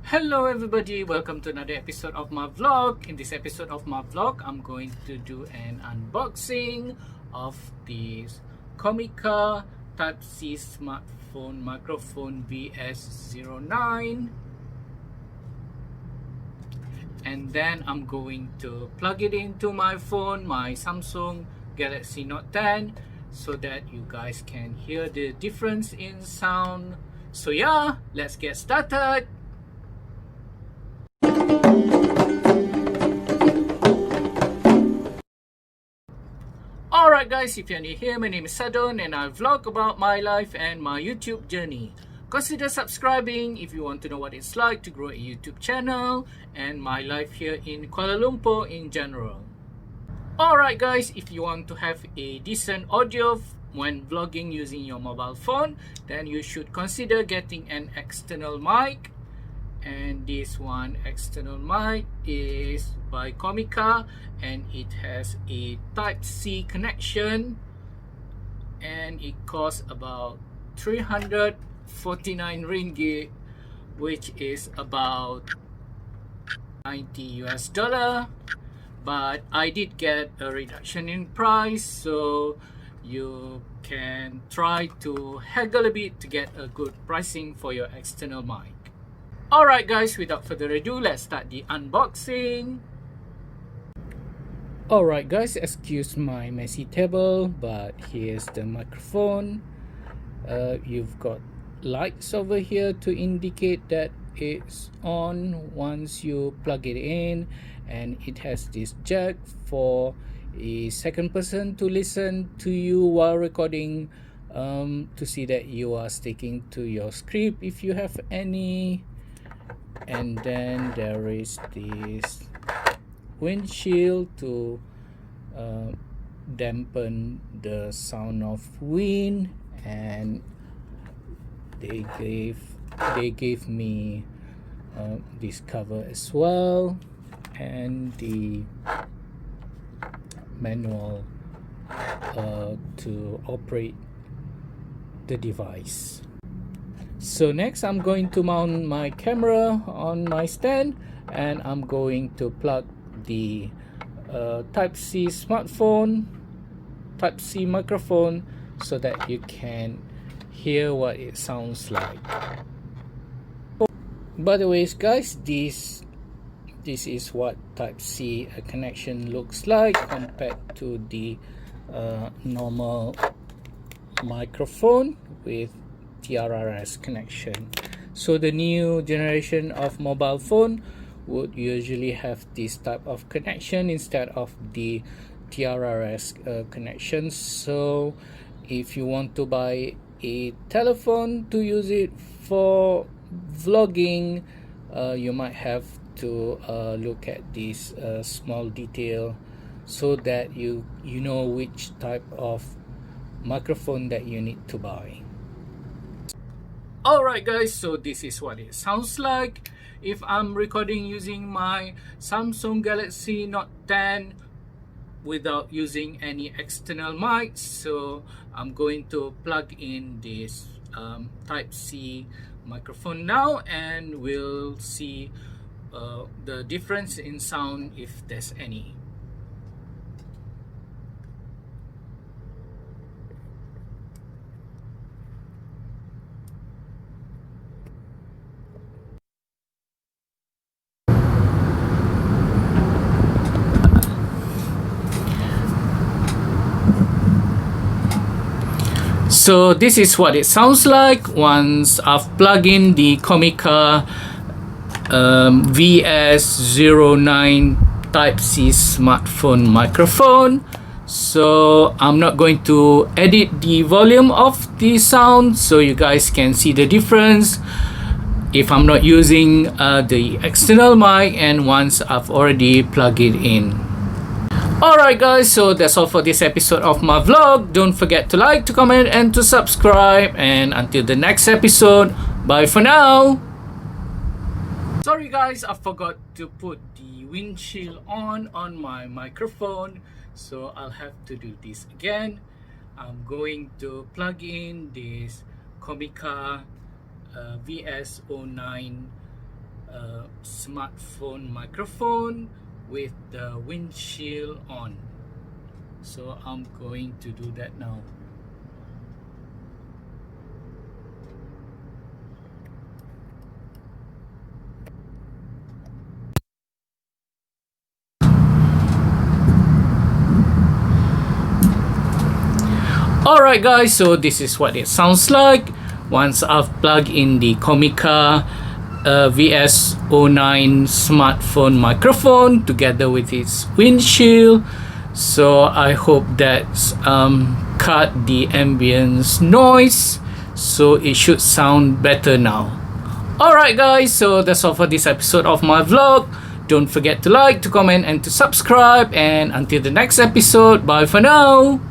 Hello everybody, welcome to another episode of my vlog. In this episode of my vlog, I'm going to do an unboxing of this Comica Type-C smartphone microphone VS09. And then I'm going to plug it into my phone, my Samsung Galaxy Note 10, so that you guys can hear the difference in sound. So yeah, let's get started. Alright guys, if you're new here, my name is Saadon and I vlog about my life and my YouTube journey. Consider subscribing if you want to know what it's like to grow a YouTube channel and my life here in Kuala Lumpur in general. Alright guys, if you want to have a decent audio when vlogging using your mobile phone, then you should consider getting an external mic. And this one external mic is by Comica and it has a Type-C connection and it costs about 349 ringgit, which is about $90 US. But I did get a reduction in price, so you can try to haggle a bit to get a good pricing for your external mic. Alright guys, without further ado, let's start the unboxing. Alright guys, excuse my messy table, but here's the microphone. You've got lights over here to indicate that it's on once you plug it in, and it has this jack for a second person to listen to you while recording, to see that you are sticking to your script if you have any. And then there is this windshield to dampen the sound of wind, and they gave me this cover as well, and the manual to operate the device. So next I'm going to mount my camera on my stand, and I'm going to plug the Type-C smartphone, Type-C microphone, so that you can hear what it sounds like. By the way guys, this is what Type-C connection looks like compared to the normal microphone with TRRS connection. So the new generation of mobile phone would usually have this type of connection instead of the TRRS connection. So if you want to buy a telephone to use it for vlogging, you might have to look at this small detail so that you know which type of microphone that you need to buy. Alright guys, so this is what it sounds like if I'm recording using my Samsung Galaxy Note 10 without using any external mics. So I'm going to plug in this Type-C microphone now, and we'll see the difference in sound if there's any. So this is what it sounds like once I've plugged in the Comica VS09 Type-C smartphone microphone. So I'm not going to edit the volume of the sound so you guys can see the difference if I'm not using the external mic and once I've already plugged it in. Alright guys, so that's all for this episode of my vlog. Don't forget to like, to comment and to subscribe, and until the next episode, bye for now. Sorry guys, I forgot to put the windshield on my microphone, so I'll have to do this again. I'm going to plug in this Comica VS09 smartphone microphone with the windshield on. So I'm going to do that now. Alright guys, so this is what it sounds like once I've plugged in the Comica VS09 smartphone microphone together with its windshield. So I hope that's cut the ambience noise, so it should sound better now. Alright guys, so that's all for this episode of my vlog. Don't forget to like, to comment and to subscribe, and until the next episode, bye for now.